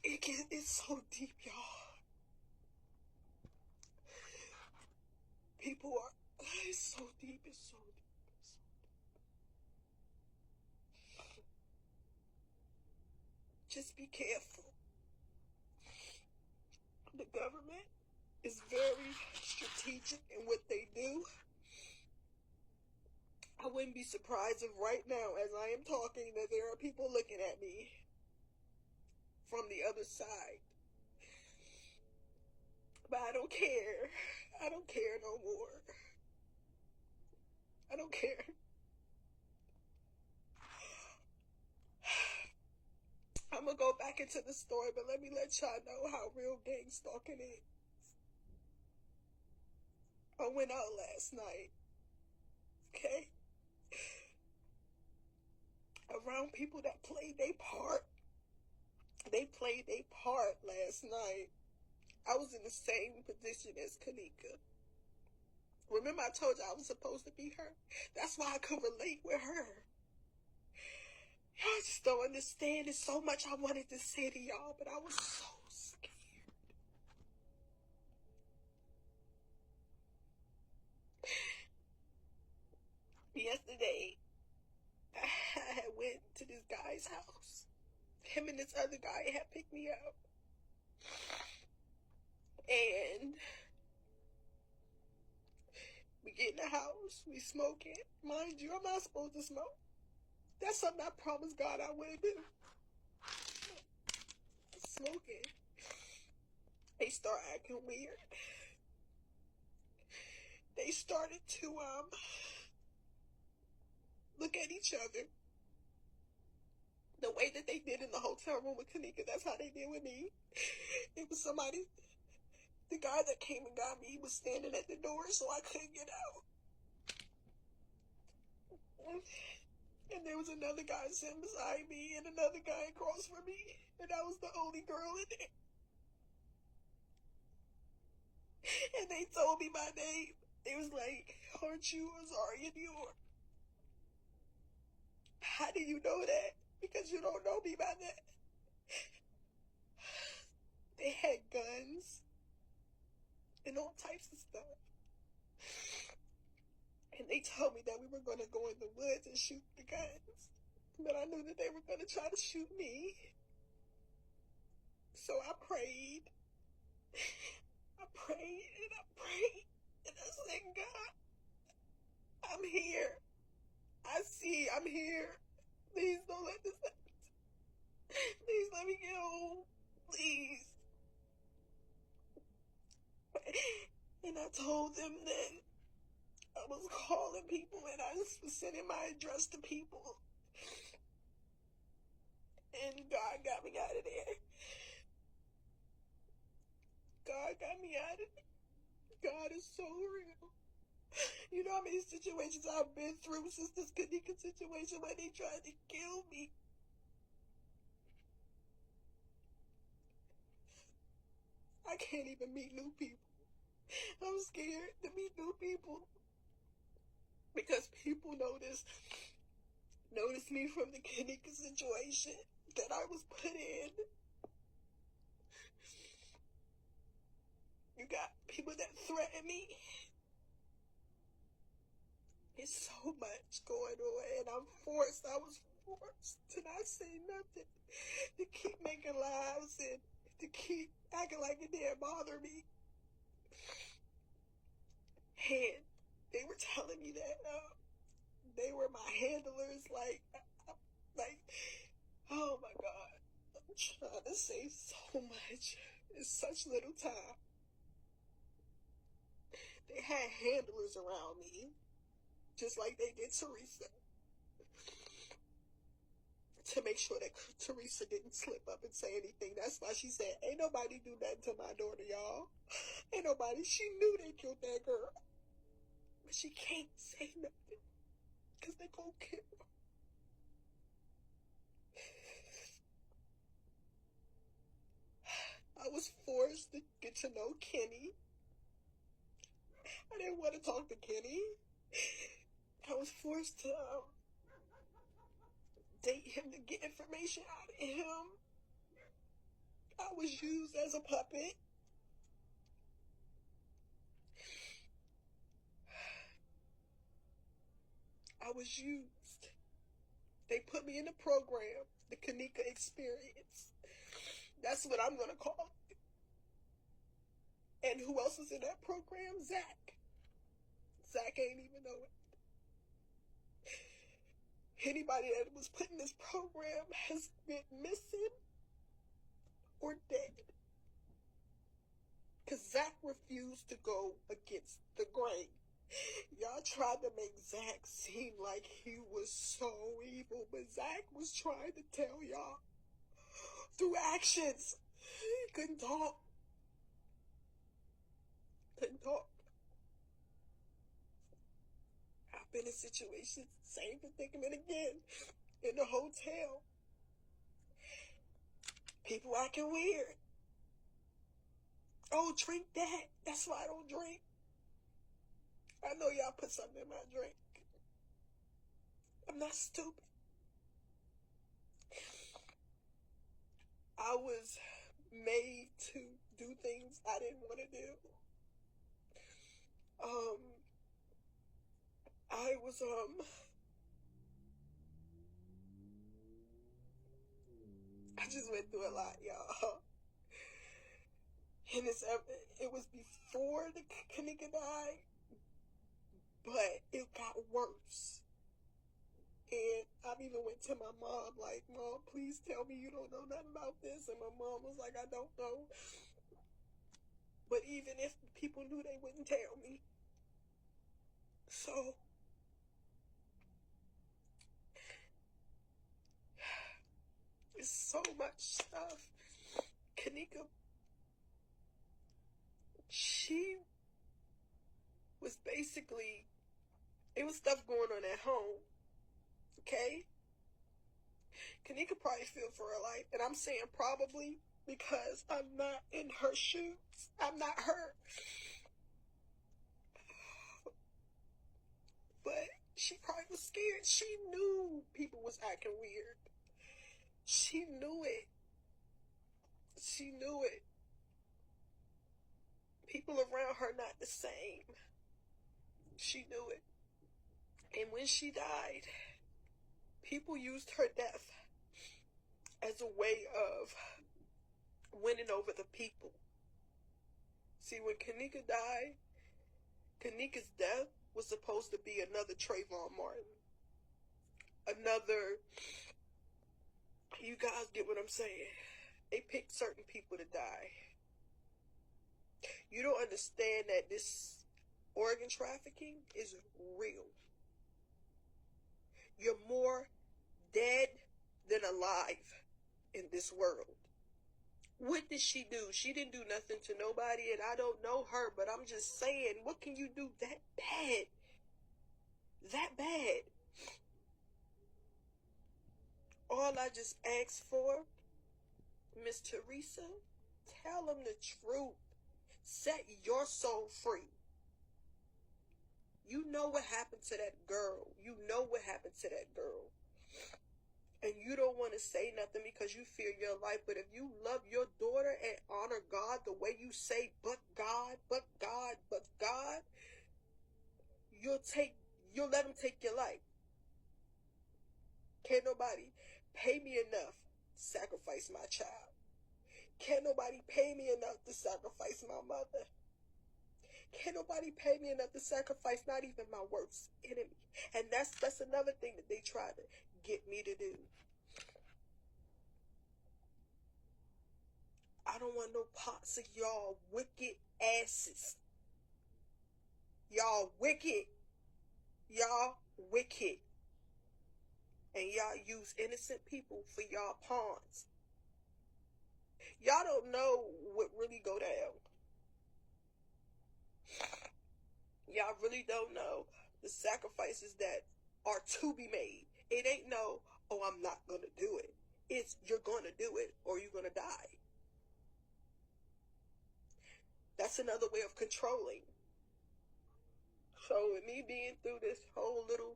It's so deep, y'all. People are, it's so deep, it's so deep. Just be careful. The government is very strategic in what they do. I wouldn't be surprised if right now, as I am talking, that there are people looking at me from the other side. But I don't care. I don't care no more. I don't care. I'm gonna go back into the story, but let me let y'all know how real gang stalking is. I went out last night, okay? Around people that played their part. They played their part last night. I was in the same position as Kanika. Remember I told you I was supposed to be her? That's why I could relate with her. Y'all just don't understand. There's so much I wanted to say to y'all, but I was so scared. Yesterday, I had went to this guy's house. Him and this other guy had picked me up. And we get in the house, we smoking. Mind you, I'm not supposed to smoke. That's something I promised God I wouldn't do. Smoking. They start acting weird. They started to look at each other the way that they did in the hotel room with Kanika. That's how they did with me. It was somebody, the guy that came and got me was standing at the door, so I couldn't get out. And there was another guy sitting beside me and another guy across from me, and I was the only girl in there. And they told me my name. They was like, aren't you Azaria Dior? How do you know that? Because you don't know me by that. They had guns and all types of stuff. And they told me that we were going to go in the woods and shoot the guns. But I knew that they were going to try to shoot me. So I prayed. I prayed and I prayed. And I said, God, I'm here. I see I'm here. Please don't let this happen. Please let me get home. Please. And I told them that I was calling people and I was sending my address to people. And God got me out of there. God got me out of there. God is so real. You know how many situations I've been through since this Kanika situation where they tried to kill me. I can't even meet new people. I'm scared to meet new people. Because people notice me from the Kanika situation that I was put in. You got people that threaten me. It's so much going on, and I was forced to not say nothing, to keep making lies and to keep acting like it didn't bother me. And they were telling me that they were my handlers, like, oh my God, I'm trying to say so much in such little time. They had handlers around me, just like they did Teresa, to make sure that Teresa didn't slip up and say anything. That's why she said, ain't nobody do that to my daughter, y'all. Ain't nobody. She knew they killed that girl. But she can't say nothing, because they gonna kill her. I was forced to get to know Kenny. I didn't want to talk to Kenny. I was forced to date him to get information out of him. I was used as a puppet. I was used. They put me in the program, the Kanika experience. That's what I'm going to call it. And who else is in that program? Zach. Zach ain't even know it. Anybody that was put in this program has been missing or dead. Because Zach refused to go against the grain. Y'all tried to make Zach seem like he was so evil, but Zach was trying to tell y'all through actions. He couldn't talk. Couldn't talk. I've been in situations, same predicament again, in the hotel. People acting weird. Oh, drink that. That's why I don't drink. I know y'all put something in my drink. I'm not stupid. I was made to do things I didn't want to do. I was, I just went through a lot, y'all. And it was before the Kanika died, but it got worse. And I even went to my mom, like, Mom, please tell me you don't know nothing about this. And my mom was like, I don't know. But even if people knew, they wouldn't tell me. So, it's so much stuff. Kanika, she was basically, it was stuff going on at home. Okay? Kanika probably feel for her life. And I'm saying probably because I'm not in her shoes. I'm not her. But she probably was scared. She knew people was acting weird. She knew it. She knew it. People around her not the same. She knew it. And when she died, people used her death as a way of winning over the people. See, when Kanika died, Kanika's death was supposed to be another Trayvon Martin. Another, you guys get what I'm saying. They picked certain people to die. You don't understand that this organ trafficking is real. You're more dead than alive in this world. What did she do? She didn't do nothing to nobody, and I don't know her, but I'm just saying, what can you do that bad? That bad. All I just asked for, Miss Teresa, tell them the truth. Set your soul free. You know what happened to that girl. You know what happened to that girl. And you don't want to say nothing because you fear your life. But if you love your daughter and honor God the way you say, but God, but God, but God, you'll let him take your life. Can't nobody pay me enough to sacrifice my child. Can't nobody pay me enough to sacrifice my mother. Can't nobody pay me enough to sacrifice not even my worst enemy. And that's another thing that they try to get me to do. I don't want no parts of y'all wicked asses. Y'all wicked. Y'all wicked. And y'all use innocent people for y'all pawns. Y'all don't know what really go down. Y'all really don't know the sacrifices that are to be made. It ain't no, oh, I'm not going to do it. It's you're going to do it or you're going to die. That's another way of controlling. So with me being through this whole little